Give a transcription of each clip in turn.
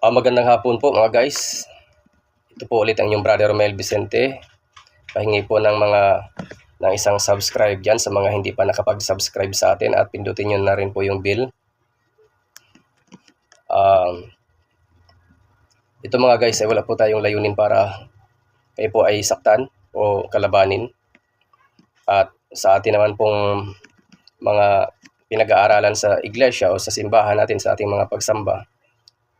Magandang hapon po mga guys. Ito po ulit ang inyong brother Romel Vicente. Pahingi po ng isang subscribe dyan sa mga hindi pa nakapag-subscribe sa atin at pindutin nyo na rin po yung bell. Ito mga guys ay wala po tayong layunin para kayo po ay saktan o kalabanin. At sa atin naman pong mga pinag-aaralan sa iglesia o sa simbahan natin sa ating mga pagsamba,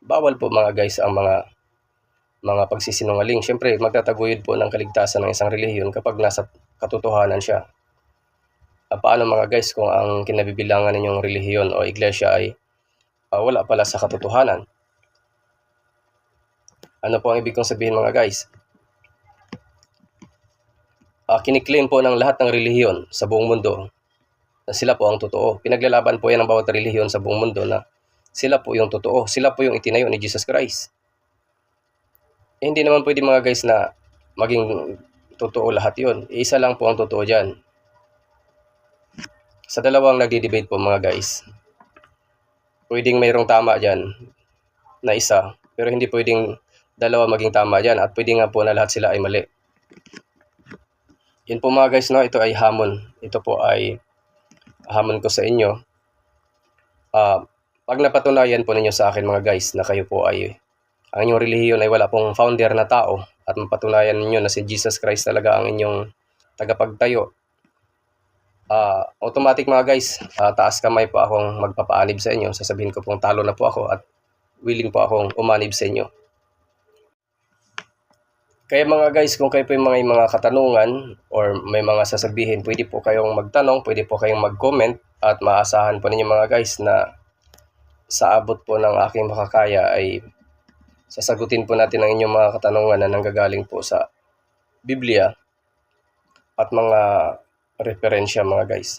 bawal po mga guys ang mga pagsisinungaling. Siyempre, magtataguyod po ng kaligtasan ng isang relihiyon kapag nasa katotohanan siya. Paano mga guys kung ang kinabibilangan ninyong relihiyon o iglesia ay wala pala sa katotohanan? Ano po ang ibig kong sabihin mga guys? Kiniklaim po ng lahat ng relihiyon sa buong mundo na sila po ang totoo. Pinaglalaban po yan ng bawat relihiyon sa buong mundo na sila po yung totoo. Sila po yung itinayo ni Jesus Christ. Hindi naman pwede mga guys na maging totoo lahat yun. Isa lang po ang totoo dyan. Sa dalawang nagdi-debate po mga guys, pwedeng mayroong tama dyan na isa, pero hindi pwedeng dalawa maging tama dyan, at pwede nga po na lahat sila ay mali. Yun po mga guys, no? Ito ay hamon. Ito po ay hamon ko sa inyo. Pag napatunayan po ninyo sa akin mga guys na kayo po ay, ang inyong relihiyon ay wala pong founder na tao, at mapatunayan ninyo na si Jesus Christ talaga ang inyong tagapagtayo, automatic mga guys, taas kamay po akong magpapaanib sa inyo. Sasabihin ko pong talo na po ako at willing po akong umanib sa inyo. Kaya mga guys, kung kayo po yung mga katanungan or may mga sasabihin, pwede po kayong magtanong, pwede po kayong mag-comment, at maasahan po ninyo mga guys na sa abot po ng aking makakaya ay sasagutin po natin ang inyong mga katanungan na nanggagaling po sa Biblia at mga referensya mga guys.